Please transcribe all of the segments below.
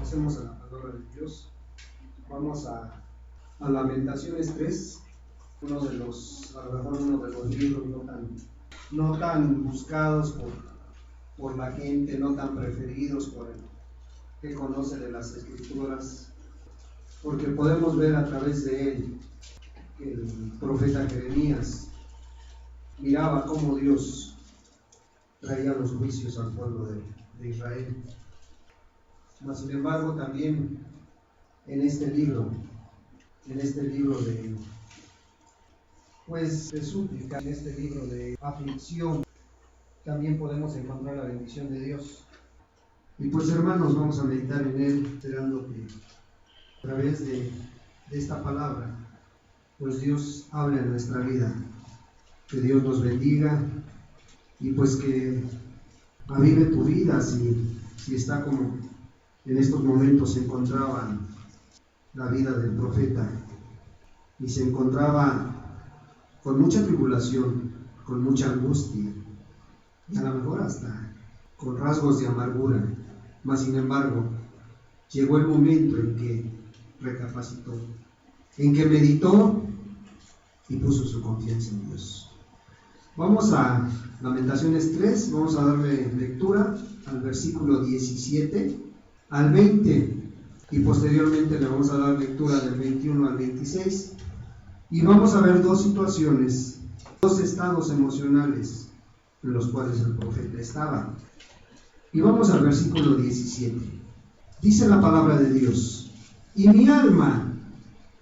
Pasemos a la palabra de Dios. Vamos a Lamentaciones 3, a lo mejor uno de los libros no tan buscados por la gente, no tan preferidos por el que conoce de las Escrituras, porque podemos ver a través de él que el profeta Jeremías miraba cómo Dios traía los juicios al pueblo de Israel. Mas, sin embargo, también en este libro de súplica, en este libro de aflicción, también podemos encontrar la bendición de Dios. Y pues, hermanos, vamos a meditar en él, esperando que a través de esta palabra, pues Dios hable en nuestra vida, que Dios nos bendiga y pues que avive tu vida si está como en estos momentos se encontraba la vida del profeta y se encontraba con mucha tribulación, con mucha angustia y a lo mejor hasta con rasgos de amargura. Mas sin embargo, llegó el momento en que recapacitó, en que meditó y puso su confianza en Dios. Vamos a Lamentaciones 3, vamos a darle lectura al versículo 17 al 20 y posteriormente le vamos a dar lectura del 21 al 26 y vamos a ver dos situaciones, dos estados emocionales en los cuales el profeta estaba. Y vamos al versículo 17. Dice la palabra de Dios: y mi alma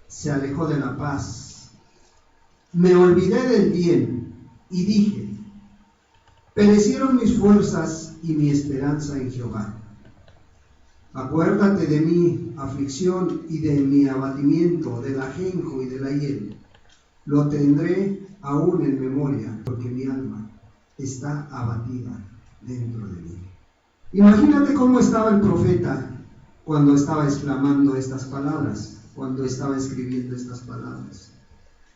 se alejó de la paz, me olvidé del bien y dije: perecieron mis fuerzas y mi esperanza en Jehová. Acuérdate de mi aflicción y de mi abatimiento, del ajenjo y de la hiel. Lo tendré aún en memoria, porque mi alma está abatida dentro de mí. Imagínate cómo estaba el profeta cuando estaba exclamando estas palabras, cuando estaba escribiendo estas palabras.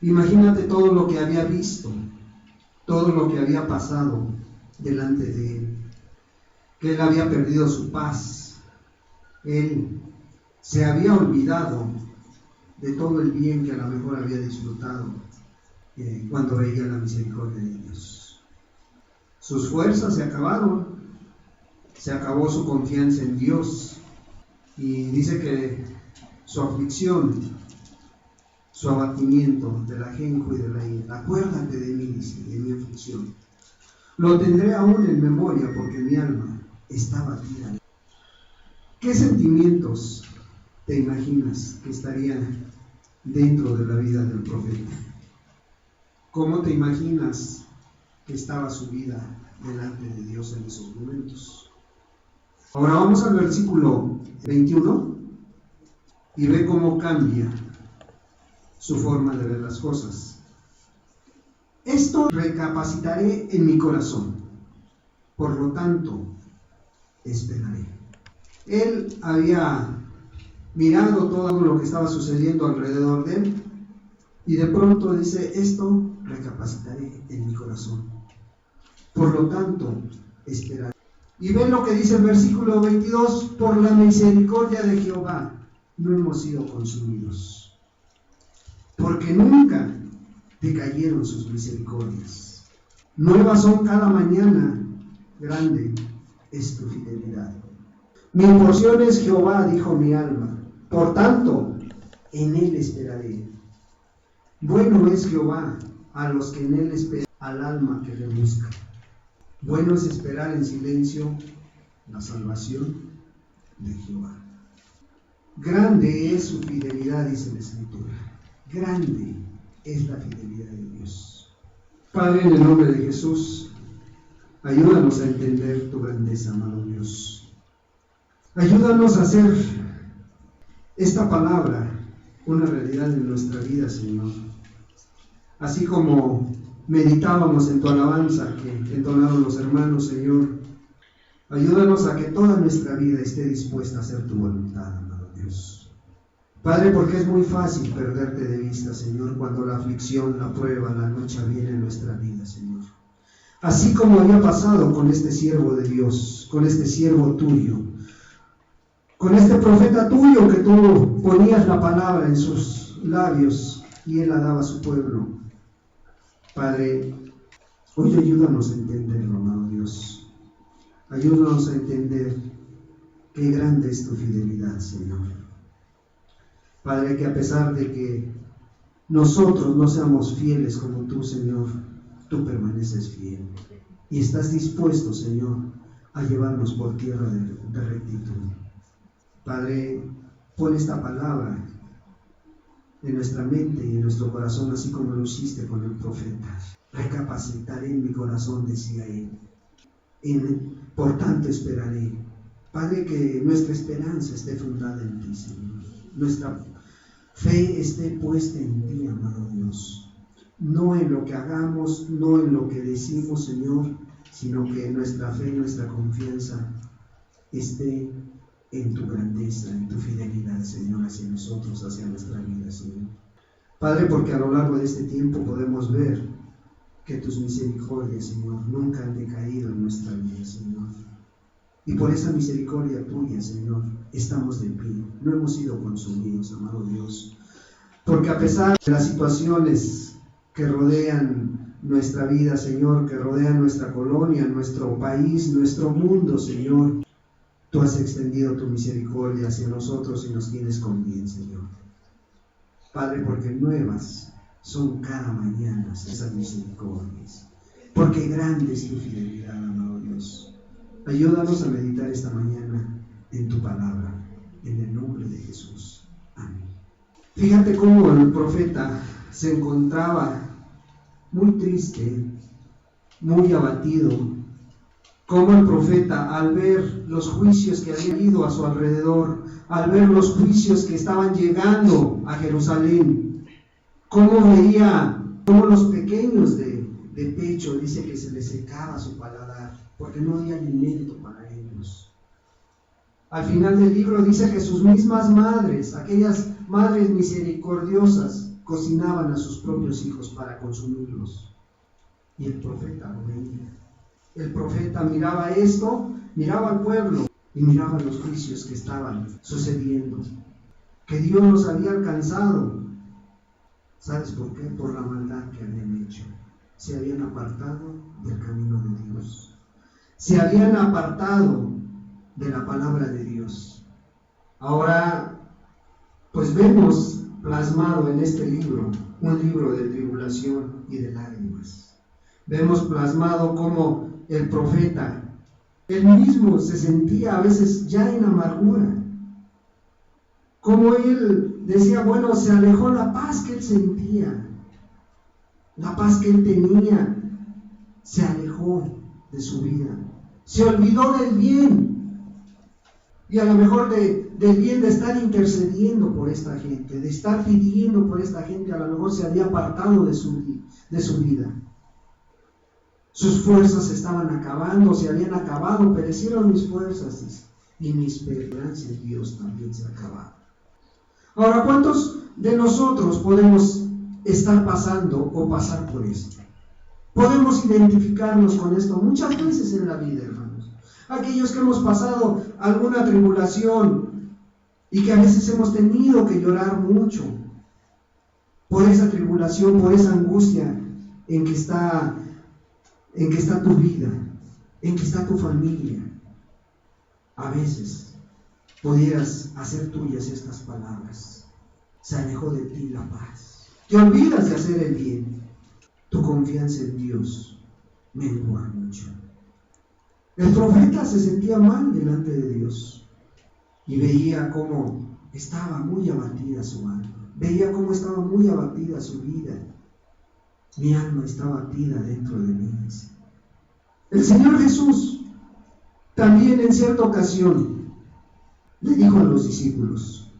Imagínate todo lo que había visto, todo lo que había pasado delante de él, que él había perdido su paz. Él se había olvidado de todo el bien que a lo mejor había disfrutado cuando veía la misericordia de Dios. Sus fuerzas se acabaron, se acabó su confianza en Dios y dice que su aflicción, su abatimiento del ajenjo y de la hiel. Acuérdate de mí, dice, de mi aflicción. Lo tendré aún en memoria porque mi alma está abatida. ¿Qué sentimientos te imaginas que estarían dentro de la vida del profeta? ¿Cómo te imaginas que estaba su vida delante de Dios en esos momentos? Ahora vamos al versículo 21 y ve cómo cambia su forma de ver las cosas. Esto recapacitaré en mi corazón, por lo tanto, esperaré. Él había mirado todo lo que estaba sucediendo alrededor de él y de pronto dice: esto recapacitaré en mi corazón, por lo tanto esperaré. Y ven lo que dice el versículo 22: por la misericordia de Jehová no hemos sido consumidos, porque nunca decayeron sus misericordias. Nuevas son cada mañana, grande es tu fidelidad. Mi porción es Jehová, dijo mi alma, por tanto, en él esperaré. Bueno es Jehová a los que en él esperan, al alma que le busca. Bueno es esperar en silencio la salvación de Jehová. Grande es su fidelidad, dice la Escritura. Grande es la fidelidad de Dios. Padre, en el nombre de Jesús, ayúdanos a entender tu grandeza, amado Dios. Ayúdanos a hacer esta palabra una realidad en nuestra vida, Señor. Así como meditábamos en tu alabanza que entonaron los hermanos, Señor, ayúdanos a que toda nuestra vida esté dispuesta a hacer tu voluntad, amado Dios. Padre, porque es muy fácil perderte de vista, Señor, cuando la aflicción, la prueba, la lucha viene en nuestra vida, Señor. Así como había pasado con este siervo de Dios, con este siervo tuyo, con este profeta tuyo que tú ponías la palabra en sus labios y él la daba a su pueblo. Padre, hoy ayúdanos a entenderlo, amado Dios. Ayúdanos a entender qué grande es tu fidelidad, Señor. Padre, que a pesar de que nosotros no seamos fieles como tú, Señor, tú permaneces fiel y estás dispuesto, Señor, a llevarnos por tierra de rectitud. Padre, pon esta palabra en nuestra mente y en nuestro corazón, así como lo hiciste con el profeta. Recapacitaré en mi corazón, decía él. Por tanto esperaré. Padre, que nuestra esperanza esté fundada en ti, Señor. Nuestra fe esté puesta en ti, amado Dios. No en lo que hagamos, no en lo que decimos, Señor, sino que nuestra fe, nuestra confianza esté en tu grandeza, en tu fidelidad, Señor, hacia nosotros, hacia nuestra vida, Señor. Padre, porque a lo largo de este tiempo podemos ver que tus misericordias, Señor, nunca han decaído en nuestra vida, Señor. Y por esa misericordia tuya, Señor, estamos de pie. No hemos sido consumidos, amado Dios. Porque a pesar de las situaciones que rodean nuestra vida, Señor, que rodean nuestra colonia, nuestro país, nuestro mundo, Señor, tú has extendido tu misericordia hacia nosotros y nos tienes con bien, Señor. Padre, porque nuevas son cada mañana esas misericordias. Porque grande es tu fidelidad, amado Dios. Ayúdanos a meditar esta mañana en tu palabra, en el nombre de Jesús. Amén. Fíjate cómo el profeta se encontraba muy triste, muy abatido. Cómo el profeta, al ver los juicios que habían ido a su alrededor, al ver los juicios que estaban llegando a Jerusalén, cómo veía cómo los pequeños de pecho, dice que se les secaba su paladar, porque no había alimento para ellos. Al final del libro dice que sus mismas madres, aquellas madres misericordiosas, cocinaban a sus propios hijos para consumirlos. Y el profeta lo veía. El profeta miraba esto, miraba al pueblo y miraba los juicios que estaban sucediendo, que Dios los había alcanzado. ¿Sabes por qué? Por la maldad que habían hecho. Se habían apartado del camino de Dios. Se habían apartado de la palabra de Dios. Ahora, pues vemos plasmado en este libro, un libro de tribulación y de lágrimas. Vemos plasmado cómo el profeta, él mismo se sentía a veces ya en amargura. Como él decía, bueno, se alejó la paz que él sentía, la paz que él tenía, se alejó de su vida. Se olvidó del bien, y a lo mejor del bien de estar intercediendo por esta gente, de estar pidiendo por esta gente, a lo mejor se había apartado de su vida. Sus fuerzas se estaban acabando, se habían acabado, perecieron mis fuerzas y mi esperanza en Dios también se acababa. Ahora, ¿cuántos de nosotros podemos estar pasando o pasar por esto? Podemos identificarnos con esto muchas veces en la vida, hermanos. Aquellos que hemos pasado alguna tribulación y que a veces hemos tenido que llorar mucho por esa tribulación, por esa angustia en que está tu vida, en que está tu familia. A veces pudieras hacer tuyas estas palabras: se alejó de ti la paz, te olvidas de hacer el bien, tu confianza en Dios mengua mucho. El profeta se sentía mal delante de Dios y veía cómo estaba muy abatida su alma, veía cómo estaba muy abatida su vida. Mi alma está abatida dentro de mí. El Señor Jesús también en cierta ocasión le dijo a los discípulos: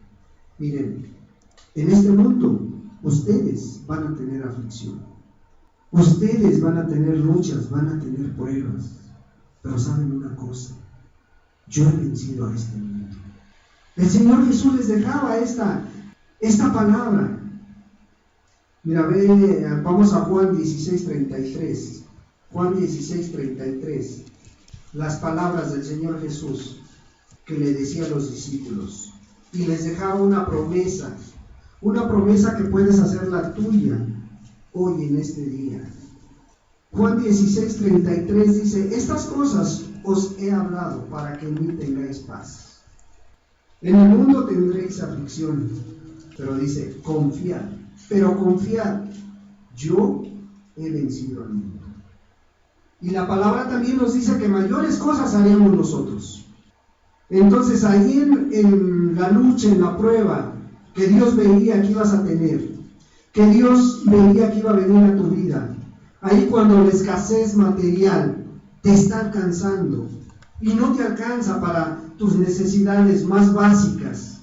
miren, en este mundo ustedes van a tener aflicción, ustedes van a tener luchas, van a tener pruebas, pero saben una cosa: yo he vencido a este mundo. El Señor Jesús les dejaba esta palabra. Mira, vamos a Juan 16:33. Juan 16:33. Las palabras del Señor Jesús. que le decía a los discípulos y les dejaba una promesa que puedes hacer la tuya hoy en este día. Juan 16:33 dice: estas cosas os he hablado para que en mí tengáis paz. En el mundo tendréis aflicción, pero dice: confiad, yo he vencido al mundo. Y la palabra también nos dice que mayores cosas haremos nosotros. Entonces ahí en la lucha, en la prueba que Dios veía que ibas a tener, que Dios veía que iba a venir a tu vida, ahí cuando la escasez material te está alcanzando y no te alcanza para tus necesidades más básicas,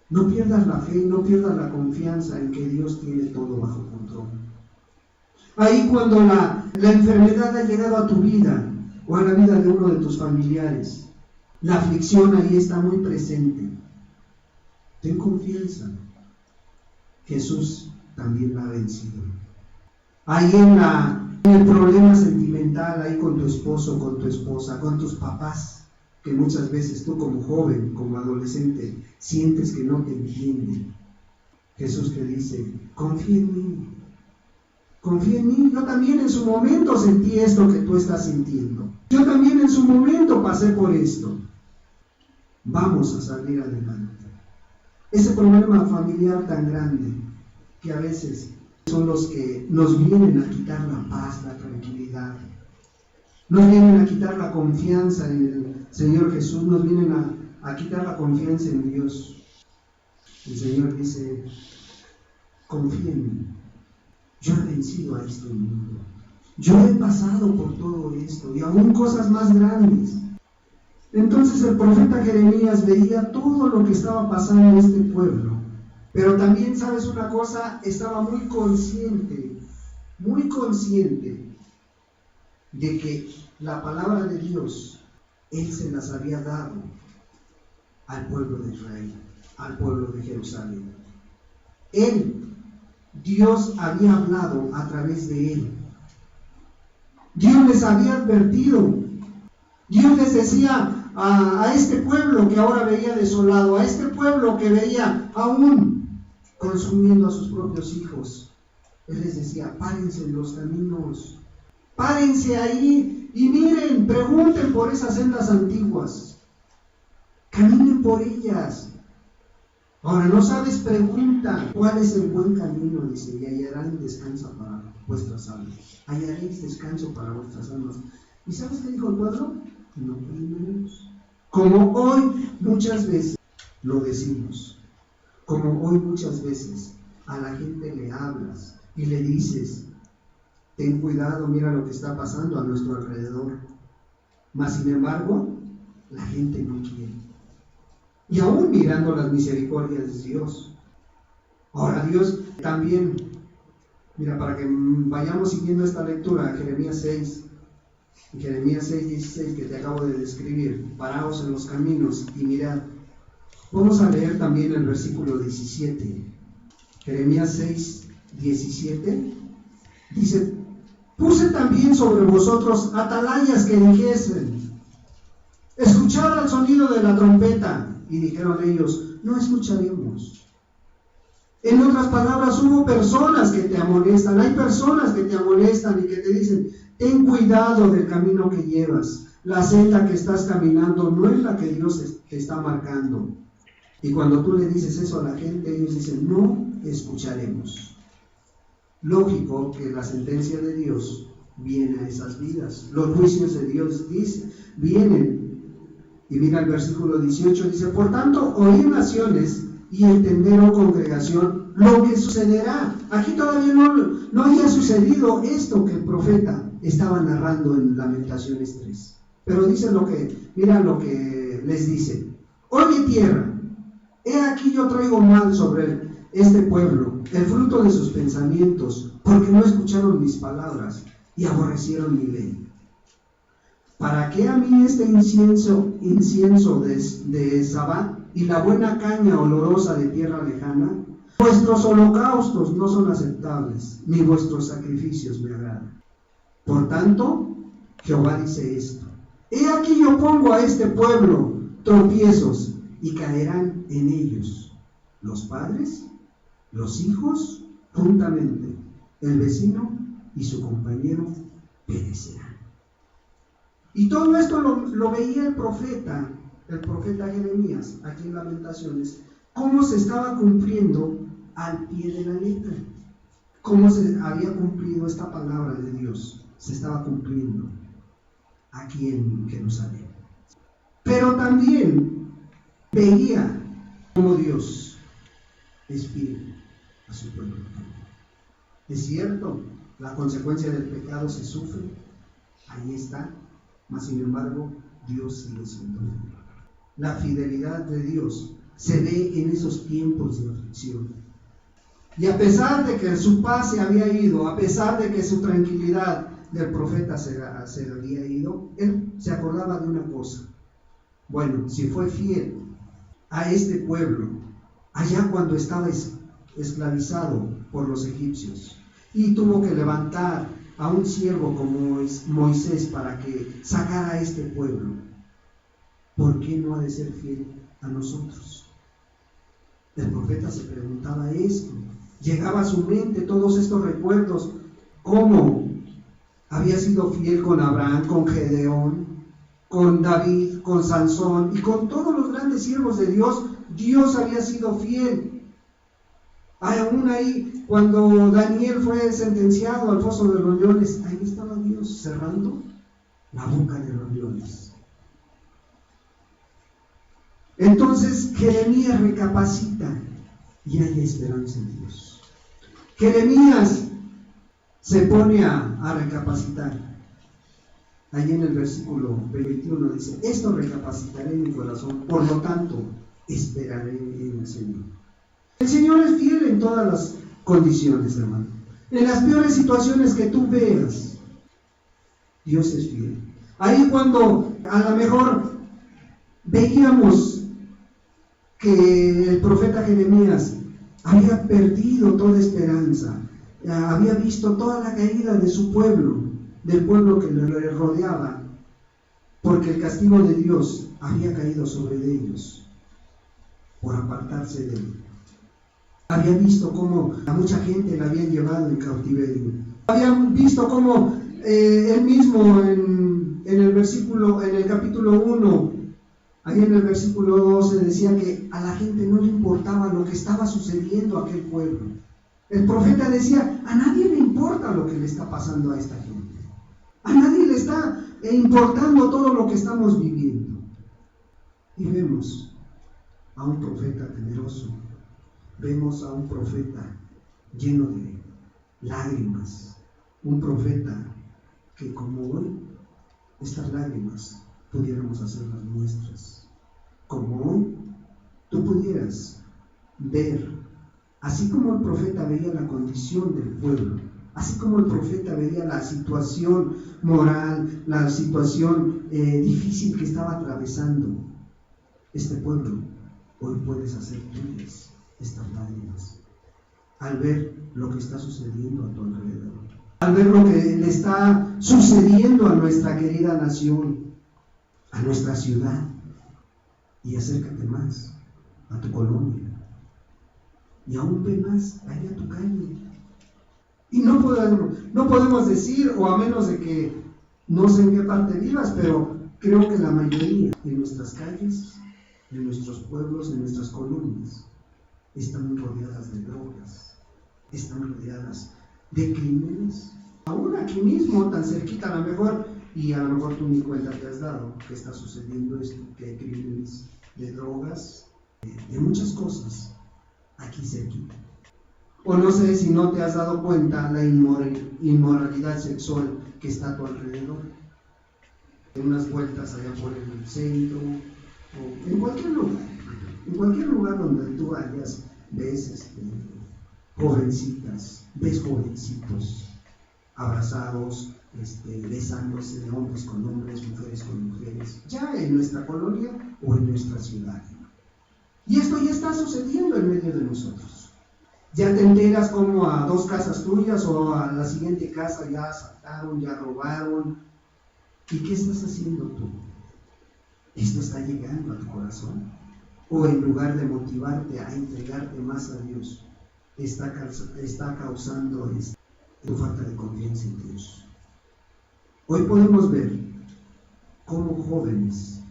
no pierdas la fe, no pierdas la confianza en que Dios tiene todo bajo control. Ahí cuando la enfermedad ha llegado a tu vida o a la vida de uno de tus familiares, la aflicción ahí está muy presente. Ten confianza. Jesús también la ha vencido. Ahí en el problema sentimental, ahí con tu esposo, con tu esposa, con tus papás, que muchas veces tú como joven, como adolescente, sientes que no te entienden. Jesús te dice: confía en mí. Confía en mí. Yo también en su momento sentí esto que tú estás sintiendo. Yo también en su momento pasé por esto. Vamos a salir adelante. Ese problema familiar tan grande que a veces son los que nos vienen a quitar la paz, la tranquilidad, nos vienen a quitar la confianza en el Señor Jesús, nos vienen a quitar la confianza en Dios. El Señor dice: confía en mí. Yo he vencido a este mundo. Yo he pasado por todo esto y aún cosas más grandes. Entonces el profeta Jeremías veía todo lo que estaba pasando en este pueblo. Pero también, ¿sabes una cosa? Estaba muy consciente de que la palabra de Dios, Él se las había dado al pueblo de Israel, al pueblo de Jerusalén. Dios había hablado a través de él. Dios les había advertido. Dios les decía a este pueblo que ahora veía desolado, a este pueblo que veía aún consumiendo a sus propios hijos, Él les decía: párense en los caminos, párense ahí y miren, pregunten por esas sendas antiguas, caminen por ellas. Ahora, no sabes, pregunta: ¿cuál es el buen camino? Dice: y hallaréis descanso para vuestras almas. Hallaréis descanso para vuestras almas. ¿Y sabes qué dijo el pueblo? No primero. Como hoy muchas veces lo decimos, como hoy muchas veces a la gente le hablas y le dices: ten cuidado, mira lo que está pasando a nuestro alrededor. Mas sin embargo, la gente no quiere. Y aún mirando las misericordias de Dios. Ahora Dios también, mira, para que vayamos siguiendo esta lectura, Jeremías 6, 16, que te acabo de describir: paraos en los caminos y mirad. Vamos a leer también el versículo 17. Jeremías 6, 17, dice: puse también sobre vosotros atalayas que dijesen: escuchad el sonido de la trompeta. Y dijeron ellos: no escucharemos. En otras palabras, hubo personas que te amonestan. Hay personas que te amonestan y que te dicen: ten cuidado del camino que llevas. La senda que estás caminando no es la que Dios te está marcando. Y cuando tú le dices eso a la gente, ellos dicen: no escucharemos. Lógico que la sentencia de Dios viene a esas vidas. Los juicios de Dios vienen. Y mira el versículo 18, dice: por tanto, oíd naciones y entender, oh congregación, lo que sucederá. Aquí todavía no había sucedido esto que el profeta estaba narrando en Lamentaciones 3. Pero dice mira lo que les dice: oye tierra, he aquí yo traigo mal sobre este pueblo, el fruto de sus pensamientos, porque no escucharon mis palabras y aborrecieron mi ley. ¿Para qué a mí este incienso de Sabá y la buena caña olorosa de tierra lejana? Vuestros holocaustos no son aceptables, ni vuestros sacrificios me agradan. Por tanto, Jehová dice esto: he aquí yo pongo a este pueblo tropiezos, y caerán en ellos los padres, los hijos, juntamente, el vecino y su compañero perecerán. Y todo esto lo veía el profeta Jeremías, aquí en Lamentaciones, cómo se estaba cumpliendo al pie de la letra, cómo se había cumplido esta palabra de Dios, se estaba cumpliendo aquí en Jerusalén. Pero también veía cómo Dios es fiel a su pueblo. Es cierto, la consecuencia del pecado se sufre, ahí está, mas sin embargo, Dios sigue siendo fiel. La fidelidad de Dios se ve en esos tiempos de aflicción. Y a pesar de que su paz se había ido, a pesar de que su tranquilidad del profeta se había ido, él se acordaba de una cosa. Bueno, si fue fiel a este pueblo, allá cuando estaba esclavizado por los egipcios, y tuvo que levantar a un siervo como Moisés para que sacara a este pueblo, ¿por qué no ha de ser fiel a nosotros? El profeta se preguntaba esto, llegaba a su mente todos estos recuerdos, cómo había sido fiel con Abraham, con Gedeón, con David, con Sansón y con todos los grandes siervos de Dios. Dios había sido fiel. Aún ahí, cuando Daniel fue sentenciado al foso de los leones, ahí estaba Dios cerrando la boca de los leones. Entonces Jeremías recapacita y hay esperanza en Dios. Jeremías se pone a recapacitar. Ahí en el versículo 21 dice: esto recapacitaré en mi corazón, por lo tanto esperaré en el Señor. El Señor es fiel en todas las condiciones, hermano. En las peores situaciones que tú veas, Dios es fiel. Ahí cuando a lo mejor veíamos que el profeta Jeremías había perdido toda esperanza, había visto toda la caída de su pueblo, del pueblo que le rodeaba, porque el castigo de Dios había caído sobre ellos por apartarse de él. Había visto cómo a mucha gente la habían llevado en cautiverio. Habían visto cómo él mismo en el capítulo 1, ahí en el versículo 12 decía que a la gente no le importaba lo que estaba sucediendo a aquel pueblo. El profeta decía: a nadie le importa lo que le está pasando a esta gente. A nadie le está importando todo lo que estamos viviendo. Y vemos a un profeta temeroso, vemos a un profeta lleno de lágrimas, un profeta que como hoy, estas lágrimas pudiéramos hacerlas nuestras. Como hoy, tú pudieras ver, así como el profeta veía la condición del pueblo, así como el profeta veía la situación moral, la situación difícil que estaba atravesando este pueblo, hoy puedes hacer tuyas estas lágrimas al ver lo que está sucediendo a tu alrededor, al ver lo que le está sucediendo a nuestra querida nación, a nuestra ciudad. Y acércate más a tu colonia, y aún ve más allá a tu calle. Y no podemos decir, o a menos de que no sé en qué parte vivas, pero creo que la mayoría de nuestras calles, de nuestros pueblos, de nuestras colonias, están rodeadas de drogas, están rodeadas de crímenes. Aún aquí mismo, tan cerquita a lo mejor, y a lo mejor tú ni cuenta te has dado que está sucediendo esto, que hay crímenes de drogas, de muchas cosas aquí cerquita. O no sé si no te has dado cuenta la inmoralidad sexual que está a tu alrededor. En unas vueltas allá por el centro, o en cualquier lugar donde tú vayas, ves jovencitas, ves jovencitos abrazados, besándose de hombres con hombres, mujeres con mujeres, ya en nuestra colonia o en nuestra ciudad. Y esto ya está sucediendo en medio de nosotros. Ya te enteras como a 2 casas tuyas o a la siguiente casa ya asaltaron, ya robaron. ¿Y qué estás haciendo tú? ¿Esto está llegando a tu corazón? ¿O en lugar de motivarte a entregarte más a Dios, está causando tu falta de confianza en Dios? Hoy podemos ver cómo jóvenes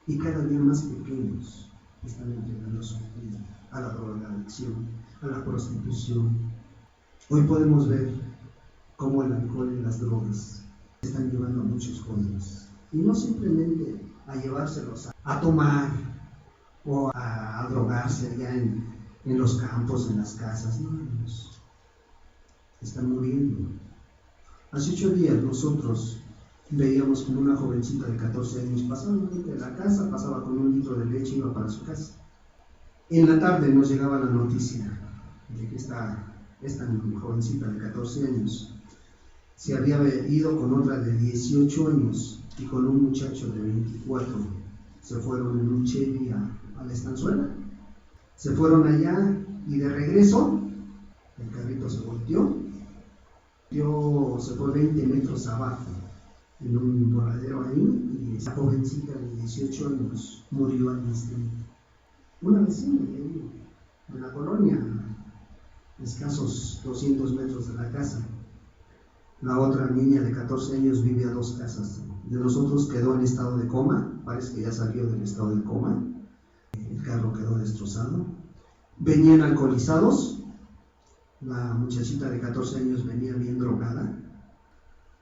y cada día más pequeños están entregando su vida a la drogadicción, a la prostitución. Hoy podemos ver cómo el alcohol y las drogas están llevando a muchos jóvenes, y no simplemente a llevárselos a tomar o a drogarse allá en los campos, en las casas. No, ellos están muriendo. Hace 8 días nosotros veíamos como una jovencita de 14 años pasaba de la casa, pasaba con un litro de leche y iba para su casa. En la tarde nos llegaba la noticia de que esta jovencita de 14 años se había ido con otra de 18 años y con un muchacho de 24. Se fueron en un Chevy a la estanzuela. Se fueron allá y de regreso el carrito se volteó. Se fue 20 metros abajo en un voladero ahí, y esa jovencita de 18 años murió al instante. Una vecina de ahí, en la colonia, escasos 200 metros de la casa. La otra niña de 14 años vive a 2 casas de nosotros, quedó en estado de coma, parece que ya salió del estado de coma, el carro quedó destrozado. Venían alcoholizados, la muchachita de 14 años venía bien drogada,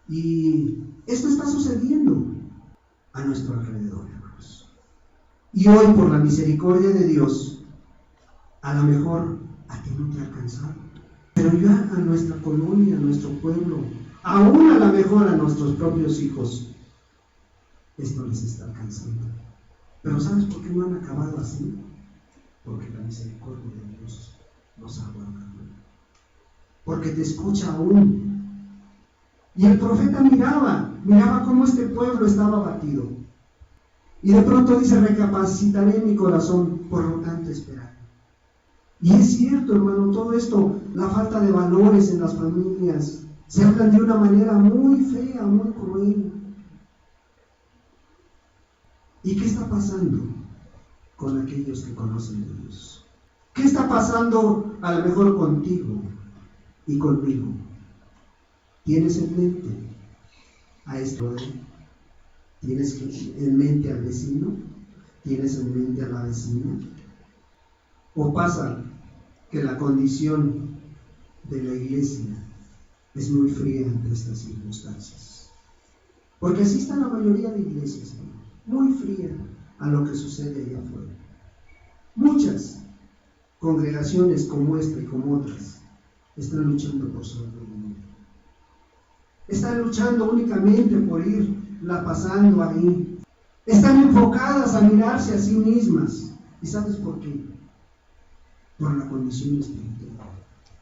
y esto está sucediendo a nuestro alrededor, hermanos. Y hoy, por la misericordia de Dios, a lo mejor a ti no te ha alcanzado, pero ya a nuestra colonia, a nuestro pueblo, aún a lo mejor a nuestros propios hijos, esto les está alcanzando. Pero ¿sabes por qué no han acabado así? Porque la misericordia de Dios nos aguanta, porque te escucha aún. Y el profeta miraba cómo este pueblo estaba abatido, y de pronto dice: recapacitaré mi corazón, por lo tanto esperaré. Y es cierto, hermano, todo esto, la falta de valores en las familias, se hablan de una manera muy fea, muy cruel. ¿Y qué está pasando con aquellos que conocen a Dios? ¿Qué está pasando a lo mejor contigo y conmigo? ¿Tienes en mente a esto? ¿Tienes en mente al vecino? ¿Tienes en mente a la vecina? ¿O pasa que la condición de la iglesia es muy fría ante estas circunstancias? Porque así está la mayoría de iglesias, muy fría a lo que sucede allá afuera. Muchas congregaciones como esta y como otras están luchando por sobrevivir. Están luchando únicamente por irla pasando ahí. Están enfocadas a mirarse a sí mismas. ¿Y sabes por qué? Por la condición espiritual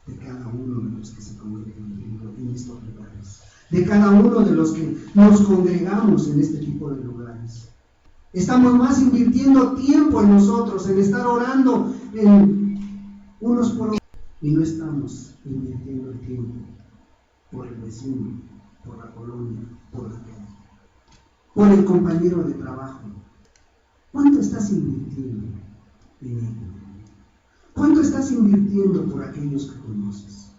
de cada uno de los que se congregan en estos lugares, de cada uno de los que nos congregamos en este tipo de lugares. Estamos más invirtiendo tiempo en nosotros, en estar orando en unos por otros, y no estamos invirtiendo el tiempo por el vecino, por la colonia, por la calle, por el compañero de trabajo. ¿Cuánto estás invirtiendo en ello? ¿Cuánto estás invirtiendo por aquellos que conoces?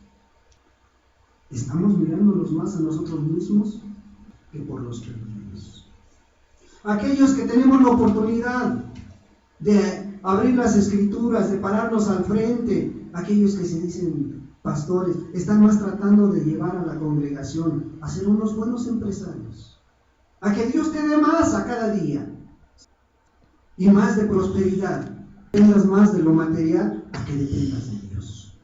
¿Estamos mirándonos más a nosotros mismos que por los que vivimos? Aquellos que tenemos la oportunidad de abrir las escrituras, de pararnos al frente, aquellos que se dicen pastores, están más tratando de llevar a la congregación a ser unos buenos empresarios, a que Dios te dé más a cada día y más de prosperidad. Dependas más de lo material a que dependas de Dios.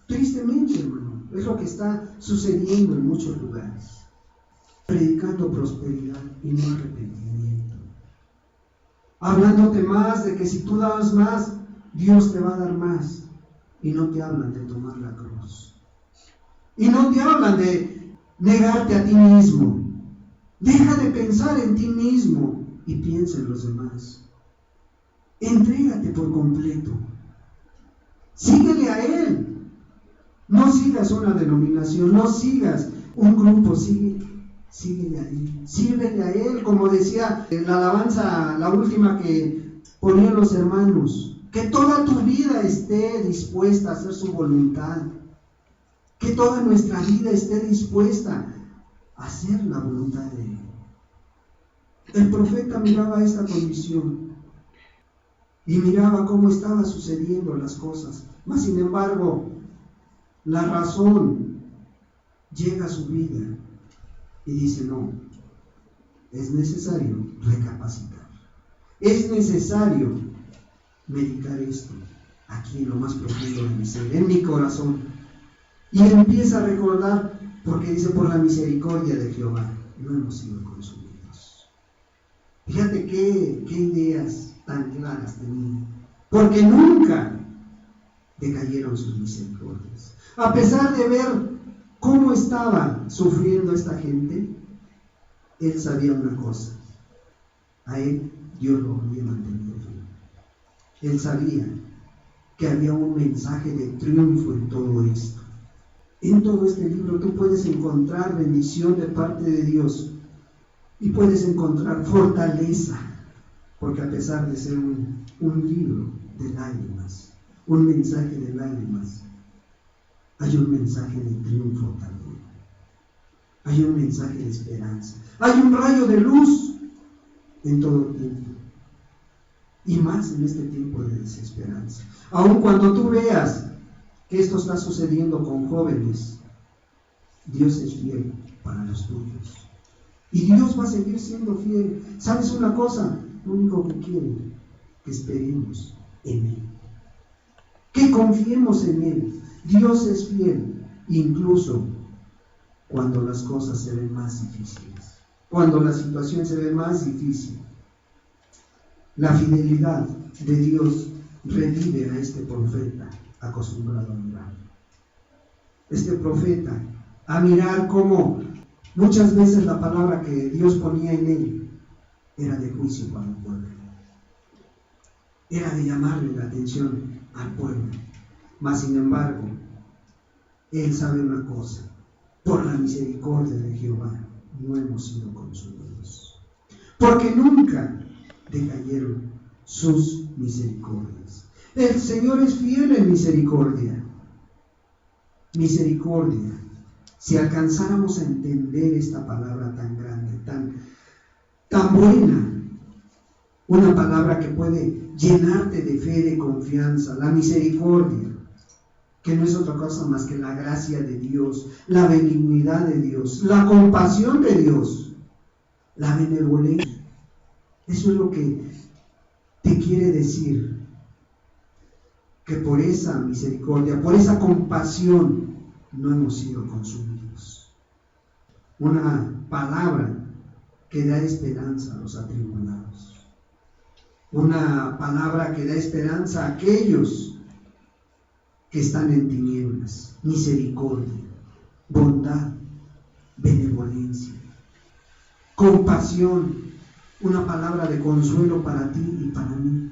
Tristemente, hermano, es lo que está sucediendo en muchos lugares. Predicando prosperidad y no arrepentimiento. Hablándote más de que si tú das más, Dios te va a dar más. Y no te hablan de tomar la cruz. Y no te hablan de negarte a ti mismo. Deja de pensar en ti mismo y piensa en los demás. Entrégate por completo. Síguele a Él. No sigas una denominación, no sigas un grupo, sigue sírvele a Él, como decía la alabanza, la última que ponían los hermanos, que toda tu vida esté dispuesta a hacer su voluntad, que toda nuestra vida esté dispuesta a hacer la voluntad de Él. El profeta miraba esta condición y miraba cómo estaban sucediendo las cosas, mas sin embargo, la razón llega a su vida y dice: no, es necesario recapacitar, es necesario meditar esto aquí en lo más profundo de mi ser, en mi corazón. Y empieza a recordar, porque dice: por la misericordia de Jehová no hemos sido consumidos. Fíjate qué ideas tan claras tenía, porque nunca decayeron sus misericordias. A pesar de ver cómo estaba sufriendo esta gente, él sabía una cosa: a él Dios lo había mantenido firme. Él sabía que había un mensaje de triunfo en todo esto. En todo este libro tú puedes encontrar bendición de parte de Dios y puedes encontrar fortaleza, porque a pesar de ser un libro de lágrimas, un mensaje de lágrimas, hay un mensaje de triunfo también. Hay un mensaje de esperanza. Hay un rayo de luz en todo tiempo. Y más en este tiempo de desesperanza. Aun cuando tú veas que esto está sucediendo con jóvenes, Dios es fiel para los tuyos. Y Dios va a seguir siendo fiel. ¿Sabes una cosa? Lo único que quiere, que esperemos en Él. Que confiemos en Él. Dios es fiel, incluso cuando las cosas se ven más difíciles, cuando la situación se ve más difícil. La fidelidad de Dios revive a este profeta acostumbrado a mirar. Este profeta, a mirar cómo muchas veces la palabra que Dios ponía en él era de juicio para el pueblo. Era de llamarle la atención al pueblo. Mas sin embargo, él sabe una cosa: por la misericordia de Jehová no hemos sido consumidos, porque nunca decayeron sus misericordias. El Señor es fiel en misericordia. Misericordia. Si alcanzáramos a entender esta palabra tan grande, tan buena, una palabra que puede llenarte de fe, de confianza, la misericordia, que no es otra cosa más que la gracia de Dios, la benignidad de Dios, la compasión de Dios, la benevolencia. Eso es lo que te quiere decir, que por esa misericordia, por esa compasión, no hemos sido consumidos. Una palabra que da esperanza a los atribulados. Una palabra que da esperanza a aquellos que están en tinieblas. Misericordia, bondad, benevolencia, compasión, una palabra de consuelo para ti y para mí.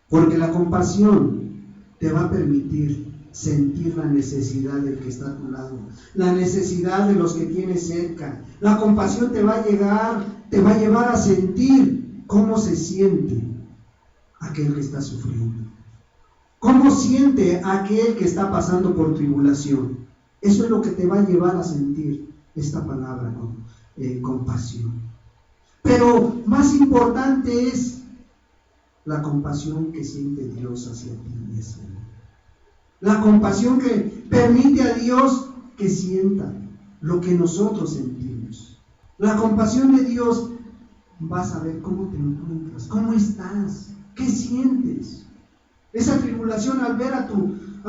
Porque la compasión te va a permitir sentir la necesidad del que está a tu lado, la necesidad de los que tienes cerca. La compasión te va a llevar a sentir cómo se siente aquel que está sufriendo. ¿Cómo siente aquel que está pasando por tribulación? Eso es lo que te va a llevar a sentir esta palabra, compasión. Pero más importante es la compasión que siente Dios hacia ti y hacia mí. La compasión que permite a Dios que sienta lo que nosotros sentimos. La compasión de Dios, vas a ver cómo te encuentras, cómo estás, qué sientes. Esa tribulación al ver a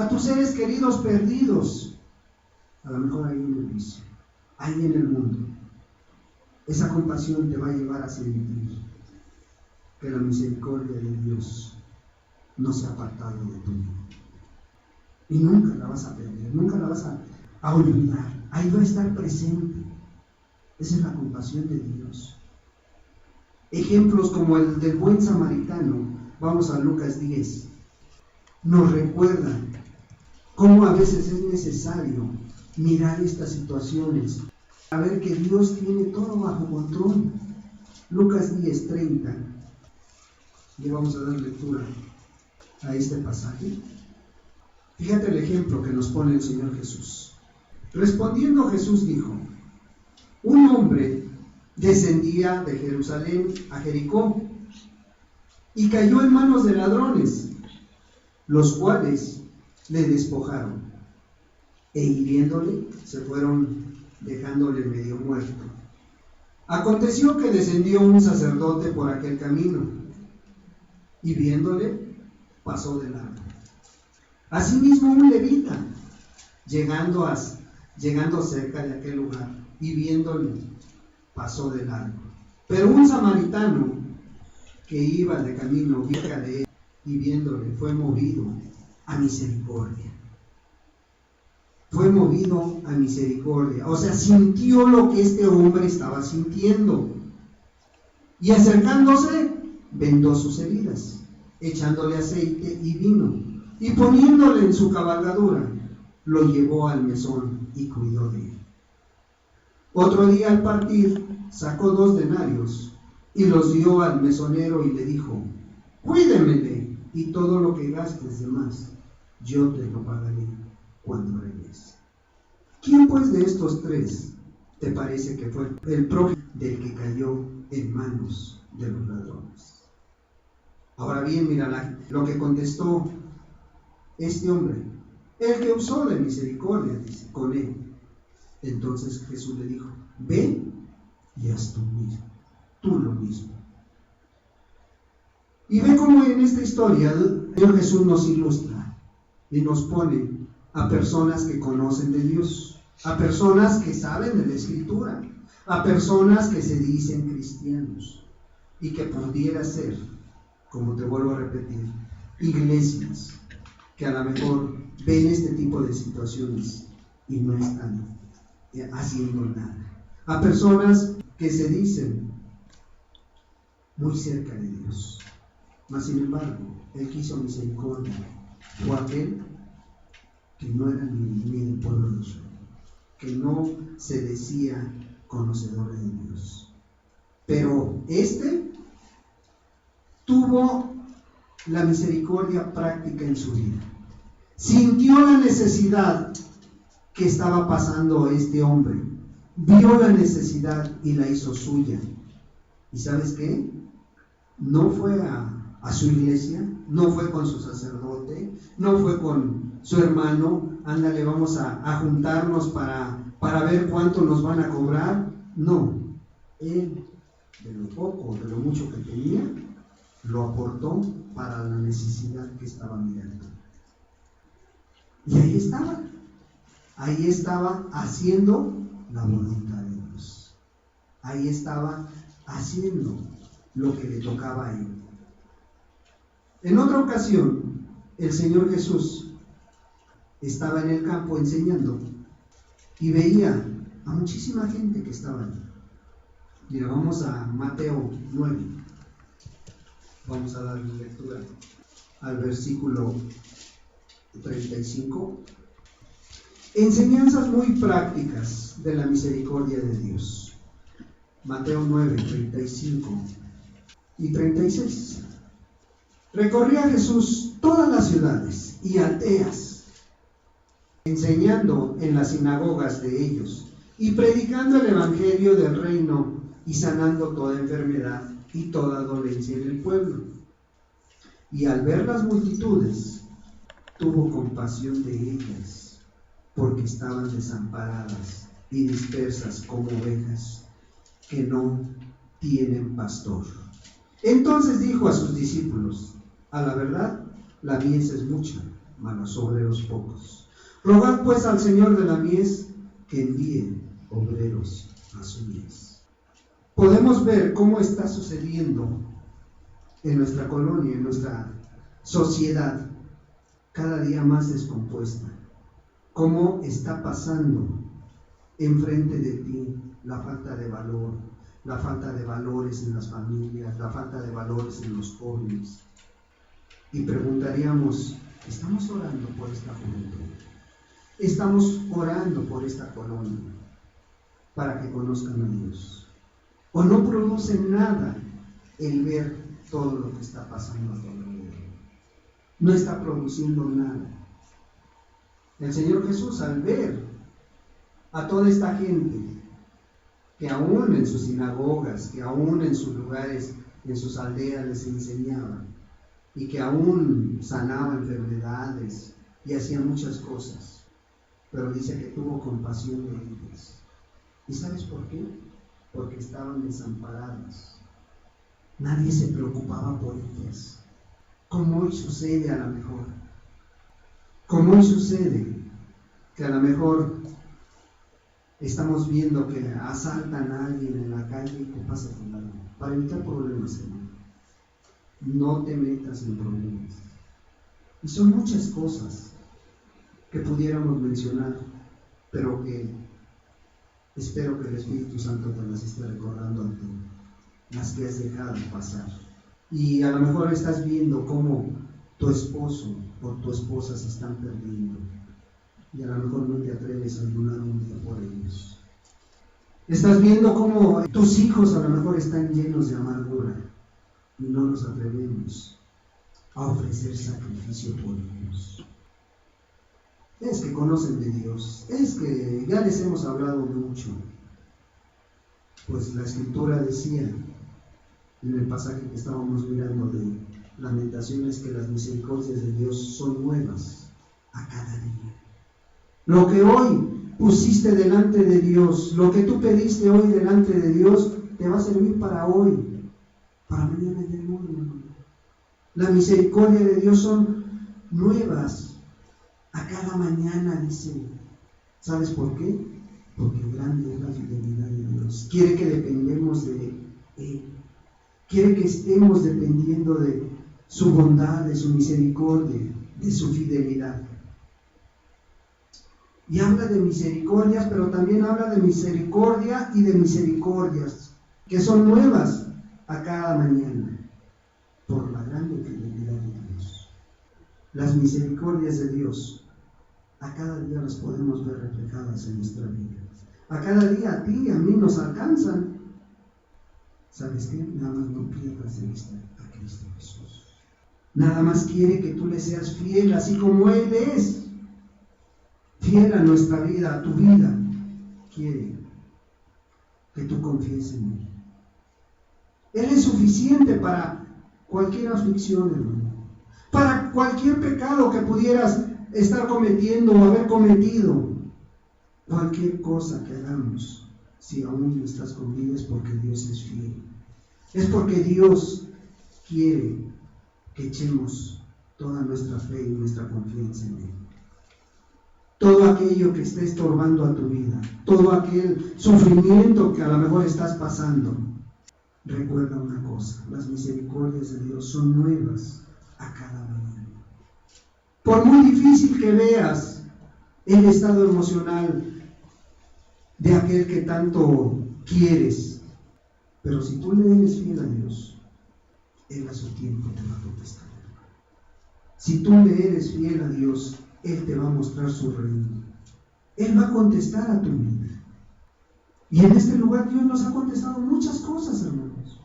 tus seres queridos perdidos, a lo mejor ahí en el vicio, ahí en el mundo. Esa compasión te va a llevar a sentir que la misericordia de Dios no se ha apartado de tu vida. Y nunca la vas a perder, nunca la vas a olvidar. Ahí va a estar presente. Esa es la compasión de Dios. Ejemplos como el del buen samaritano, vamos a Lucas 10, nos recuerdan cómo a veces es necesario mirar estas situaciones a ver que Dios tiene todo bajo control. Lucas 10:30. Le vamos a dar lectura a este pasaje. Fíjate el ejemplo que nos pone el Señor Jesús. Respondiendo Jesús dijo: un hombre descendía de Jerusalén a Jericó y cayó en manos de ladrones, los cuales le despojaron e hiriéndole se fueron dejándole medio muerto. Aconteció que descendió un sacerdote por aquel camino y viéndole pasó de largo. Asimismo un levita, llegando cerca de aquel lugar y viéndole pasó de largo. Pero un samaritano que iba de camino cerca de él y viéndole fue movido a misericordia. Fue movido a misericordia. O sea, sintió lo que este hombre estaba sintiendo. Y acercándose, vendó sus heridas, echándole aceite y vino, y poniéndole en su cabalgadura, lo llevó al mesón y cuidó de él. Otro día al partir, sacó 2 denarios y los dio al mesonero y le dijo: cuídemele, y todo lo que gastes de más, yo te lo pagaré cuando regrese. ¿Quién pues de estos 3 te parece que fue el prójimo del que cayó en manos de los ladrones? Ahora bien, mira lo que contestó este hombre: el que usó de misericordia, dice, con él. Entonces Jesús le dijo: ve y haz tú lo mismo. Y ve cómo en esta historia el Señor Jesús nos ilustra y nos pone a personas que conocen de Dios, a personas que saben de la Escritura, a personas que se dicen cristianos y que pudiera ser, como te vuelvo a repetir, iglesias que a lo mejor ven este tipo de situaciones y no están haciendo nada. A personas que se dicen muy cerca de Dios, mas sin embargo, Él quiso misericordia por aquel que no era ni del pueblo de Israel, que no se decía conocedor de Dios. Pero este tuvo la misericordia práctica en su vida. Sintió la necesidad que estaba pasando este hombre. Vio la necesidad y la hizo suya. ¿Y sabes qué? No fue a su iglesia, no fue con su sacerdote, no fue con su hermano: ándale, vamos a juntarnos para ver cuánto nos van a cobrar. No, él, de lo poco, de lo mucho que tenía, lo aportó para la necesidad que estaba mirando. Y ahí estaba haciendo la voluntad de Dios. Ahí estaba haciendo lo que le tocaba a él. En otra ocasión, el Señor Jesús estaba en el campo enseñando y veía a muchísima gente que estaba ahí. Mira, vamos a Mateo 9. Vamos a darle lectura al versículo 35. Enseñanzas muy prácticas de la misericordia de Dios. Mateo 9, 35 y 36. Recorría Jesús todas las ciudades y aldeas, enseñando en las sinagogas de ellos y predicando el evangelio del reino y sanando toda enfermedad y toda dolencia en el pueblo. Y al ver las multitudes, tuvo compasión de ellas, porque estaban desamparadas y dispersas como ovejas que no tienen pastor. Entonces dijo a sus discípulos: a la verdad, la mies es mucha, mas los obreros pocos. Rogad pues al Señor de la mies que envíe obreros a su mies. Podemos ver cómo está sucediendo en nuestra colonia, en nuestra sociedad, cada día más descompuesta. Cómo está pasando enfrente de ti la falta de valor, la falta de valores en las familias, la falta de valores en los jóvenes. Y preguntaríamos: ¿estamos orando por esta juventud? ¿Estamos orando por esta colonia? para que conozcan a Dios. O no produce nada el ver todo lo que está pasando a tu alrededor. No está produciendo nada. El Señor Jesús, al ver a toda esta gente que aún en sus sinagogas, que aún en sus lugares, en sus aldeas les enseñaban, y que aún sanaba enfermedades y hacía muchas cosas, pero dice que tuvo compasión de ellas. ¿Y sabes por qué? Porque estaban desamparadas. Nadie se preocupaba por ellas. Como hoy sucede a lo mejor. Como hoy sucede que a lo mejor estamos viendo que asaltan a alguien en la calle y te pasa por lado. Para evitar problemas, hermano. No te metas en problemas. Y son muchas cosas que pudiéramos mencionar, pero que espero que el Espíritu Santo te las esté recordando a ti, las que has dejado pasar. Y a lo mejor estás viendo cómo tu esposo o tu esposa se están perdiendo, y a lo mejor no te atreves a ayunar un día por ellos. Estás viendo cómo tus hijos a lo mejor están llenos de amargura, y no nos atrevemos a ofrecer sacrificio por ellos. Es que conocen de Dios, es que ya les hemos hablado mucho. Pues la Escritura decía en el pasaje que estábamos mirando de Lamentaciones que las misericordias de Dios son nuevas a cada día. Lo que hoy pusiste delante de Dios, lo que tú pediste hoy delante de Dios, te va a servir para hoy, para mañana y el mundo. La misericordia de Dios son nuevas a cada mañana, dice. ¿Sabes por qué? Porque grande es la fidelidad de Dios. Quiere que dependemos de Él. Quiere que estemos dependiendo de su bondad, de su misericordia, de su fidelidad. Y habla de misericordias, pero también habla de misericordia y de misericordias, que son nuevas a cada mañana, por la grande fidelidad de Dios. Las misericordias de Dios, a cada día las podemos ver reflejadas en nuestra vida. A cada día a ti y a mí nos alcanzan. ¿Sabes qué? Nada más no pierdas de vista a Cristo Jesús. Nada más quiere que tú le seas fiel, así como Él es fiel a nuestra vida, a tu vida. Quiere que tú confíes en Él. Él es suficiente para cualquier aflicción, hermano. Para cualquier pecado que pudieras estar cometiendo o haber cometido. Cualquier cosa que hagamos, si aún no estás con vida, es porque Dios es fiel. Es porque Dios quiere que echemos toda nuestra fe y nuestra confianza en Él. Todo aquello que esté estorbando a tu vida, todo aquel sufrimiento que a lo mejor estás pasando, recuerda una cosa: las misericordias de Dios son nuevas a cada mañana. Por muy difícil que veas el estado emocional de aquel que tanto quieres, pero si tú le eres fiel a Dios, Él a su tiempo te va a contestar. Si tú le eres fiel a Dios, Él te va a mostrar su reino. Él va a contestar a tu vida. Y en este lugar Dios nos ha contestado muchas cosas, hermanos.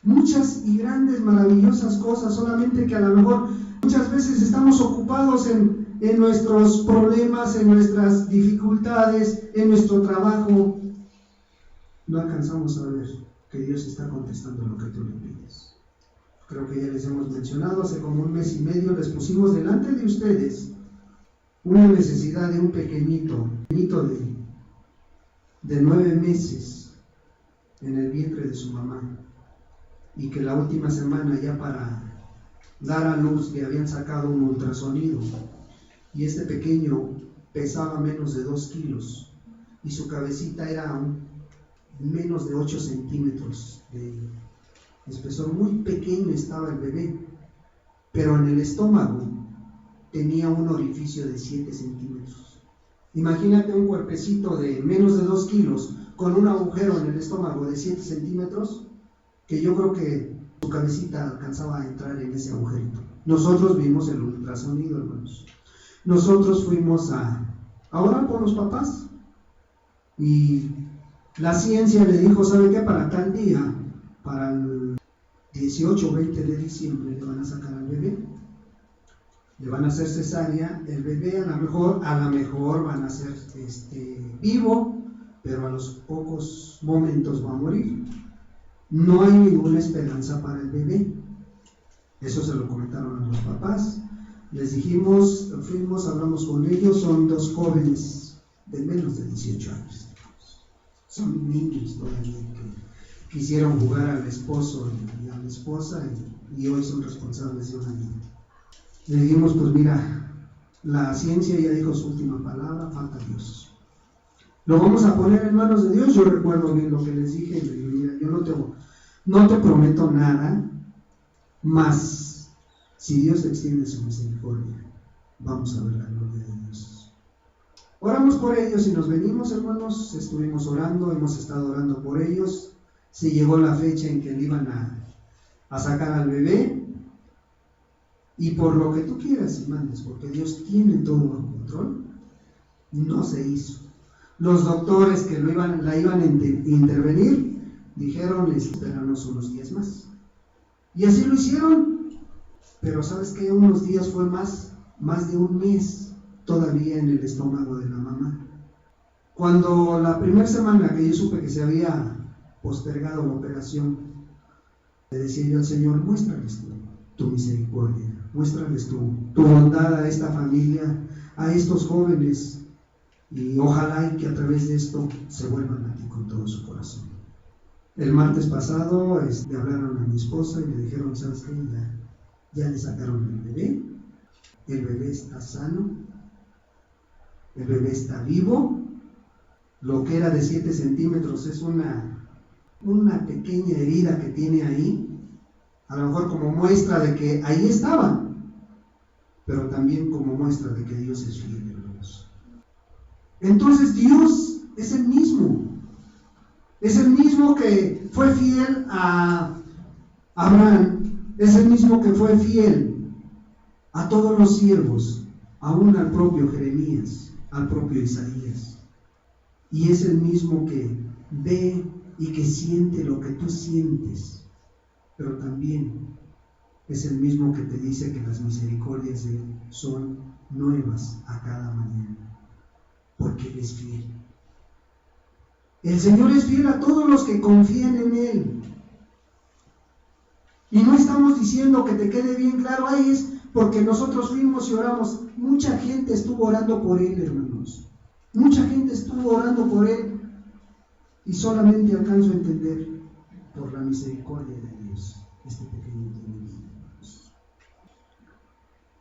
Muchas y grandes, maravillosas cosas, solamente que a lo mejor muchas veces estamos ocupados en nuestros problemas, en nuestras dificultades, en nuestro trabajo. No alcanzamos a ver que Dios está contestando lo que tú le pides. Creo que ya les hemos mencionado, hace como 1 mes y medio les pusimos delante de ustedes una necesidad de un pequeñito de 9 meses en el vientre de su mamá, y que la última semana, ya para dar a luz, le habían sacado un ultrasonido, y este pequeño pesaba menos de 2 kilos y su cabecita era menos de 8 centímetros de espesor. Muy pequeño estaba el bebé, pero en el estómago tenía un orificio de 7 centímetros. Imagínate un cuerpecito de menos de 2 kilos con un agujero en el estómago de 7 centímetros, que yo creo que su cabecita alcanzaba a entrar en ese agujerito. Nosotros vimos el ultrasonido, hermanos. Nosotros fuimos a orar por los papás, y La ciencia le dijo, ¿sabe qué? Para tal día, para el 18 o 20 de diciembre le van a sacar al bebé, le van a hacer cesárea, el bebé a lo mejor van a ser vivo, pero a los pocos momentos va a morir. No hay ninguna esperanza para el bebé. Eso se lo comentaron a los papás. Les dijimos, hablamos con ellos, son dos jóvenes de menos de 18 años. Son niños todavía que quisieron jugar al esposo y a la esposa y hoy son responsables de una niña. Le dijimos, pues mira, la ciencia ya dijo su última palabra, falta Dios. Lo vamos a poner en manos de Dios. Yo recuerdo bien lo que les dije, le dije, mira, yo no te prometo nada, más si Dios extiende su misericordia, vamos a ver la gloria de Dios. Oramos por ellos y nos venimos, hermanos, estuvimos orando, hemos estado orando por ellos. Se llegó la fecha en que le iban a sacar al bebé, y por lo que tú quieras y mandes, porque Dios tiene todo bajo control, no se hizo. Los doctores que la iban a intervenir dijeron, espéranos unos días más, y así lo hicieron. Pero sabes que unos días fue más de un mes todavía en el estómago de la mamá. Cuando la primera semana que yo supe que se había postergado la operación, le decía yo al Señor, muéstrales tu misericordia, muéstrales tu bondad a esta familia, a estos jóvenes, y ojalá y que a través de esto se vuelvan a ti con todo su corazón. El martes pasado le hablaron a mi esposa y le dijeron, ¿sabes qué? Ya le sacaron el bebé está sano, el bebé está vivo. Lo que era de 7 centímetros es una pequeña herida que tiene ahí, a lo mejor como muestra de que ahí estaba, pero también como muestra de que Dios es fiel, hermanos. Entonces Dios es el mismo que fue fiel a Abraham, es el mismo que fue fiel a todos los siervos, aún al propio Jeremías, al propio Isaías. Y es el mismo que ve y que siente lo que tú sientes, pero también es el mismo que te dice que las misericordias de Él son nuevas a cada mañana, porque Él es fiel. El Señor es fiel a todos los que confían en Él. Y no estamos diciendo, que te quede bien claro, es porque nosotros fuimos y oramos. Mucha gente estuvo orando por Él, hermanos. Mucha gente estuvo orando por Él, y solamente alcanzo a entender por la misericordia de Dios este pequeño niño.